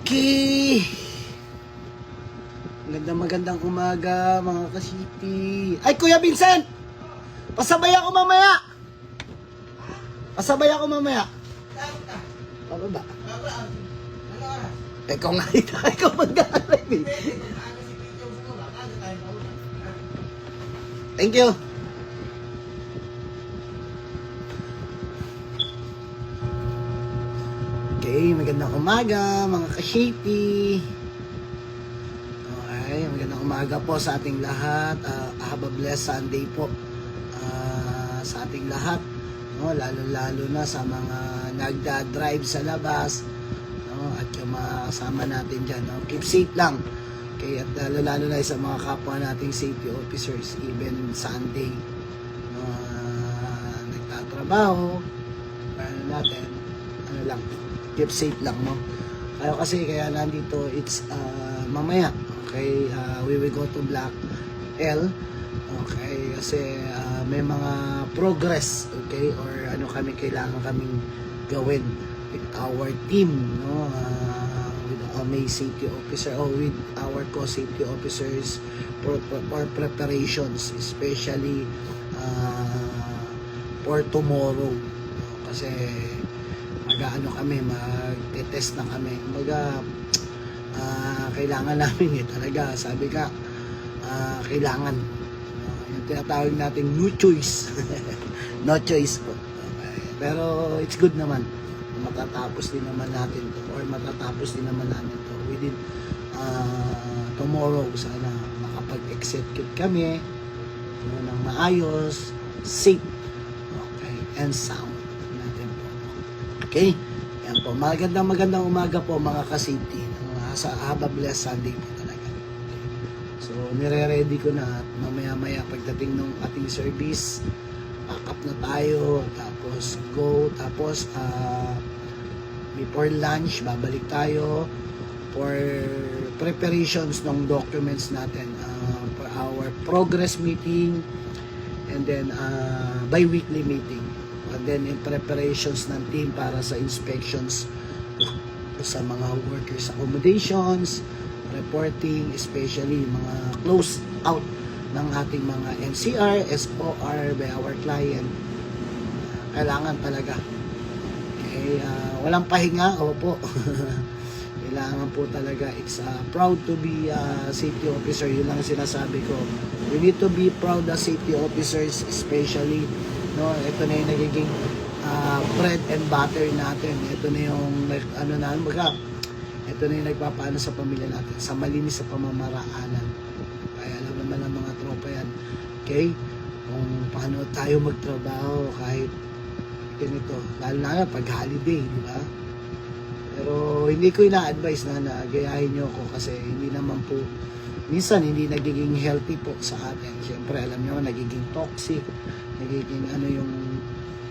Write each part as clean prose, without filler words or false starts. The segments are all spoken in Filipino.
Okay. Magandang umaga mga ka-city. Ay, Kuya Vincent! Pasabay ako mamaya! Pababa. Ikaw nga ito. Ikaw mag-aaral eh. Thank you. Okay, magandang umaga mga ka-shapy. Okay, magandang umaga po sa ating lahat. Have a blessed Sunday po sa ating lahat. No, lalo na sa mga nagda-drive sa labas, no, at yung mga kasama natin dyan. No, keep safe lang. Okay, at lalo na sa mga kapwa nating safety officers, even Sunday, no, nagtatrabaho, ano natin, ano lang, keep safe lang, no. Kaya nandito, it's mamaya, okay, we will go to Black L, okay, kasi may mga progress, okay, or ano kailangan kaming gawin with our team, no, with may safety officer or with our co-safety officers for preparations, especially for tomorrow, no, kasi mag-test na kami. Kailangan namin talaga, sabi ka, kailangan. Yung tinatawag natin no choice. No choice po. Okay. Pero it's good naman. Matatapos din naman natin to, or matatapos din naman namin to within tomorrow. Sana makapag-execute kami ng maayos, safe, okay, and sound natin po. Okay? Yan po. Magandang umaga po mga ka-city. Have a blessed Sunday po talaga. Okay. So, nire-ready ko na at mamaya pagdating ng ating service, pack up na tayo, tapos go, tapos before lunch, babalik tayo for preparations ng documents natin for our progress meeting, and then bi-weekly meeting, and then in preparations ng team para sa inspections sa mga workers accommodations, reporting, especially mga close out ng ating mga NCR, SOR by our client. Kailangan talaga. Okay, walang pahinga, opo. Kailangan po talaga. It's proud to be a safety officer. Yun lang sinasabi ko. We need to be proud as safety officers, especially, no, ito na yung nagiging bread and butter natin. Ito na yung ito na yung nagpapaano sa pamilya natin, sa malinis sa pamamaraanan. Kaya alam naman ng mga tropa yan, okay, kung paano tayo magtrabaho kahit ganito, lalo na pag holiday, di ba? Pero hindi ko ina-advise na gayahin nyo ako, kasi hindi naman po, minsan hindi nagiging healthy po sa atin. Siyempre alam nyo, nagiging toxic, nagiging yung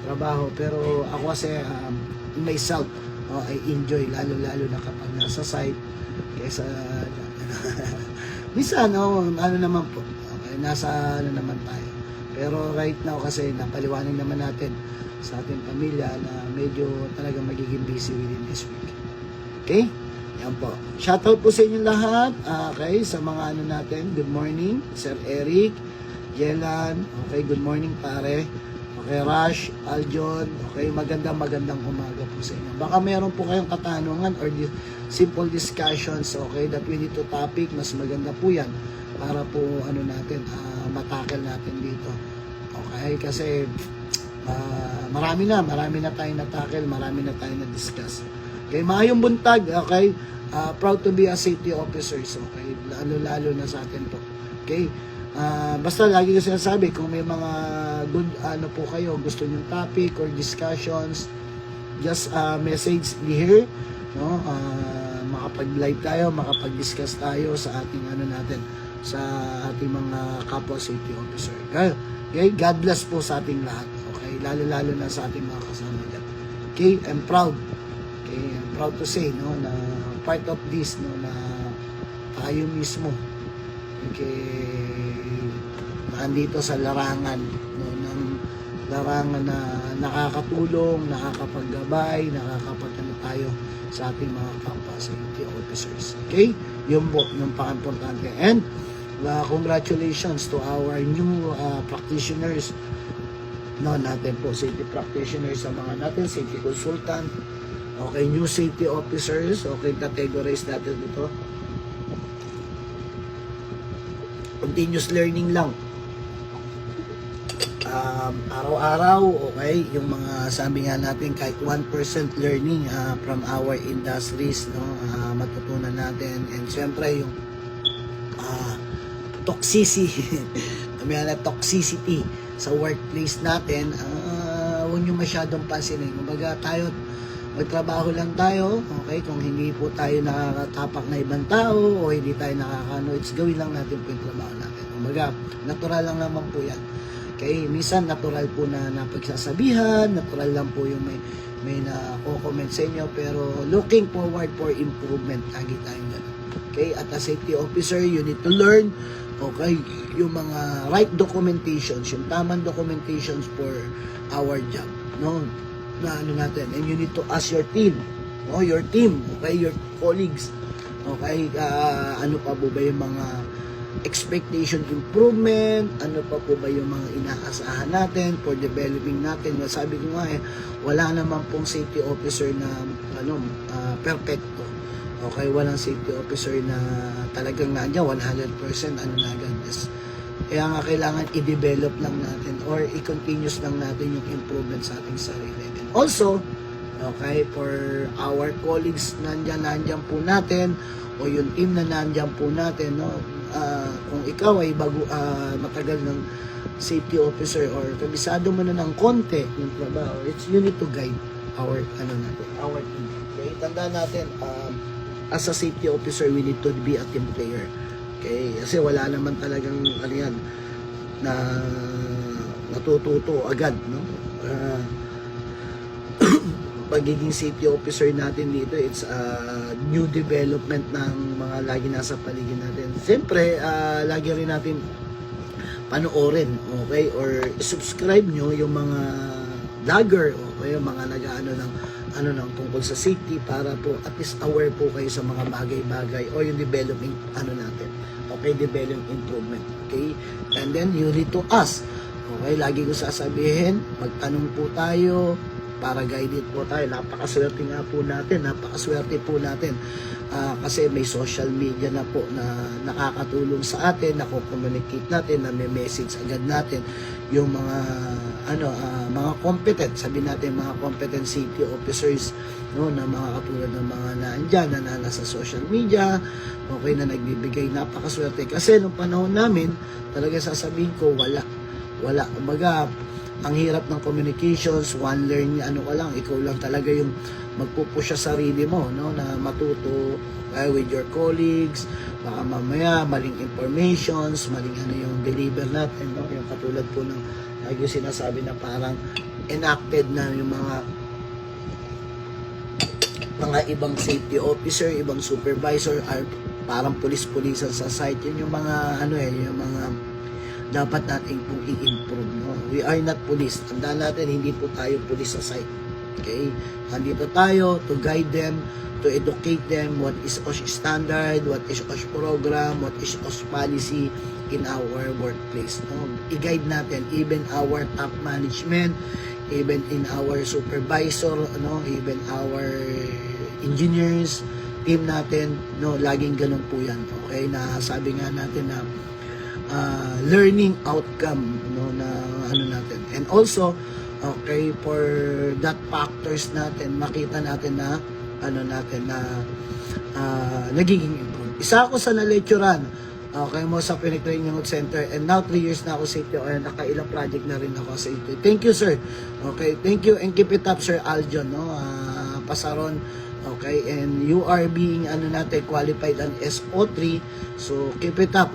trabaho. Pero ako kasi myself, I enjoy, lalo na kapag nasa site, kaysa minsan naman po, okay, nasa naman tayo. Pero right now kasi napaliwanag naman natin sa ating pamilya na medyo talaga magiging busy within this week. Okay? Yan po. Shoutout po sa inyo lahat. Okay, sa mga natin, good morning, Sir Eric, Jelan, okay, good morning pare. Okay, Rush, Aljon, okay, magandang umaga po sa inyo. Baka meron po kayong katanungan or simple discussions, okay, that we need to topic, mas maganda po yan para po natin, matakel natin dito. Okay, kasi marami na tayong natakel, marami na tayong na-discuss. Okay, maayong buntag, okay, proud to be a safety officers, okay, lalo na sa atin po. Okay, basta lagi ko sinasabi, kung may mga good po kayo, gusto nyong topic or discussions, just message me here, no, makapag-live tayo, makapag-discuss tayo sa ating natin, sa ating mga kapwa safety officer. Okay, God bless po sa ating lahat. Okay, lalo na sa ating mga kasama dyan. Okay, I'm proud. Okay, I'm proud to say, no, na part of this, no, na tayo mismo, okay, nandito sa larangan, no, ng larangan na nakakatulong, nakakapaggabay, tayo sa ating mga kapwa safety officers. Okay? Yun po, yung pang-importante. And congratulations to our new practitioners, no, natin po, safety practitioners sa mga natin, safety consultant, okay, new safety officers, okay, categorize natin ito. Continuous learning lang. Araw-araw, okay, yung mga sabi nga natin, kahit 1% learning from our industries, no, matutunan natin. And syempre yung toxicity sa workplace natin, huwag nyo masyadong pansinin. Kumbaga tayo, magtrabaho lang tayo, okay, kung hindi po tayo nakakatapak na ibang tao o hindi tayo it's gawin lang natin po yung trabaho natin. Kumbaga, natural lang naman po yan. Okay, minsan natural po na napagsasabihan, natural lang po yung may na-comment sa inyo, pero looking forward for improvement, lagi tayong gano'n. Okay, at as safety officer, you need to learn, okay, yung mga right documentations, yung tamang documentations for our job, no, na ano natin, and you need to ask your team, no, your team, okay, your colleagues, okay, ano pa po ba yung mga expectation improvement, ano pa po ba yung mga inaasahan natin for developing natin. Sabi ko nga wala naman pong safety officer na perfecto. Okay, walang safety officer na talagang nandiyan 100% na agad. Kaya nga kailangan i-develop lang natin or i-continuous lang natin yung improvement sa ating sarili. And also, okay, for our colleagues nandiyan po natin o yung team na nandiyan po natin, no, kung ikaw ay matagal ng safety officer or kabisado mo na ng konti yung trabaho, you need to guide our team. Okay, tandaan natin, as a safety officer, we need to be a team player. Okay, kasi wala naman talagang na natututo agad, no? Pagiging safety officer natin dito, it's a new development ng mga lagi nasa paligid natin. Siyempre, lagi rin natin panoorin, okay, or subscribe nyo yung mga vlogger, okay, yung mga nag-ano ng tungkol sa safety para po at least aware po kayo sa mga bagay-bagay o yung developing natin, okay, developing improvement, okay, and then you need to ask, okay, lagi ko sasabihin, magtanong po tayo para guided po tayo. Napakaswerte po natin kasi may social media na po na nakakatulong sa atin, nako-communicate natin, na may message agad natin yung mga mga competent, sabi natin mga competent safety officers, no, na mga katulad ng mga naandyan na nasa social media, okay, na nagbibigay. Napakaswerte kasi nung panahon namin talaga sasabihin ko wala, kumbaga ang hirap ng communications, one learn, ikaw lang talaga yung magpupush sa sarili mo, no, na matuto with your colleagues, baka mamaya maling informations, maling yung deliver natin, no, yung katulad po ng lagi sinasabi na parang enacted na yung mga ibang safety officer, ibang supervisor, or parang pulis-pulisan sa site. Yun yung mga yung mga dapat natin pong i-improve, no? We are not police. Tandaan natin, hindi po tayo police sa site. Okay? Andito tayo to guide them, to educate them what is OSH standard, what is OSH program, what is OSH policy in our workplace. No? I-guide natin even our top management, even in our supervisor, no, even our engineers, team natin, no, laging ganun po yan. Okay? Na sabi nga natin na learning outcome, no, na natin. And also, okay, for that factors natin, makita natin na nagiging improve. Isa ako sa na-lecturean, okay, mo sa Phoenix Training Center, and now 3 years na ako safety, nakailang project na rin ako sa safety. Thank you, sir. Okay, thank you and keep it up, Sir Aljon, no, Pasaron. Okay, and you are being qualified an SO3, so keep it up,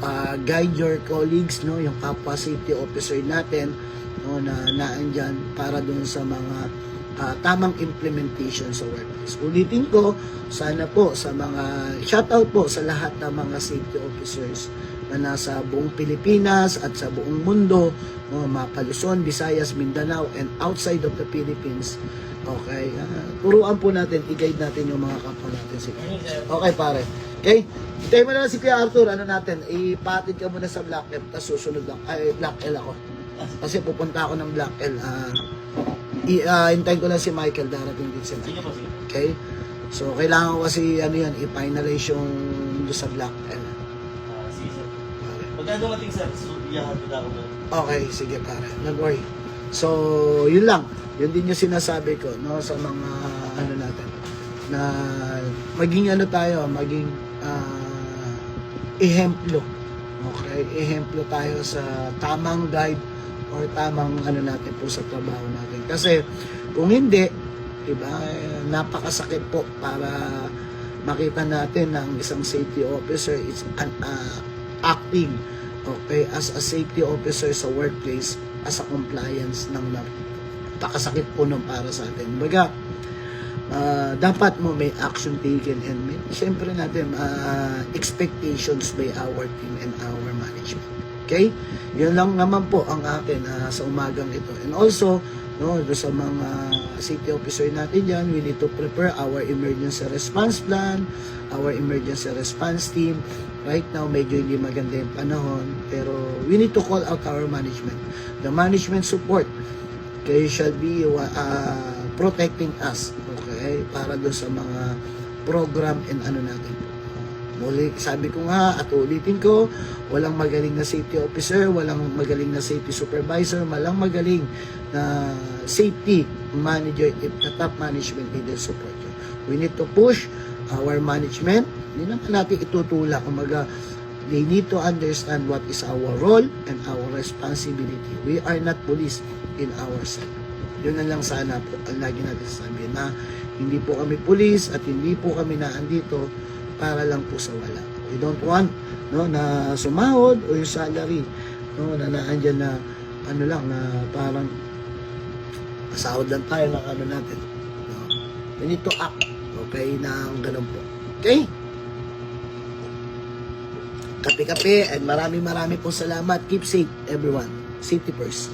guide your colleagues, no, yung kapwa safety officer natin, no, na naandyan para dun sa mga tamang implementation sa workplace. Ulitin ko, sana po sa mga shoutout po sa lahat ng mga safety officers na nasa buong Pilipinas at sa buong mundo, no, Luzon, Visayas, Mindanao, and outside of the Philippines. Okay? Turuan po natin, i-guide natin yung mga kapwa natin. Sige. Okay, pare. Okay? Hintayin mo na lang si Kuya Arthur, ano natin, ipatid ka muna sa Black F, tapos susunod lang, ay, Black L ako. Kasi pupunta ako ng Black L. Hintayin ko lang si Michael, darating din si Michael. Okay? So, kailangan ko kasi, ano yan, i-finalize yung doon sa Black L. Sige sir. Pagka dumating sir, iyahatid ako doon. Okay, sige pare. Don't worry. So, yun lang. Yun din yung sinasabi ko, no, sa mga, ano natin, na maging ano tayo, maging ehemplo. Okay? Ehemplo tayo sa tamang guide or tamang ano natin po sa trabaho natin. Kasi, kung hindi, diba, napakasakit po para makita natin na ang isang safety officer is acting, okay, as a safety officer sa workplace as a compliance ng napakasakit po nung para sa atin. Baga, dapat mo may action taken and may, syempre natin, expectations by our team and our management. Okay? Yun lang naman po ang akin sa umagang ito. And also, no, sa mga safety officer natin dyan, we need to prepare our emergency response plan, our emergency response team. Right now, medyo hindi maganda yung panahon, pero we need to call out our management. The management support, okay, shall be protecting us, okay, para doon sa mga program and ano natin. Muli, sabi ko nga at ulitin ko, walang magaling na safety officer, walang magaling na safety supervisor, walang magaling na safety manager if the top management didn't support you. We need to push our management. Hindi naman natin itutulak. Kumaga, they need to understand what is our role and our responsibility. We are not police in our side. Yun na lang sana po ang lagi natin sabi na hindi po kami police at hindi po kami naandito para lang po sa wala. We don't want, no, na sumahod o yung salary, no, na naandyan na ano lang, na parang sahod lang tayo ng ano natin. No? We need to act, okay, na ganun po. Okay? Kape-kape, and maraming po salamat. Keep safe, everyone. Safety first.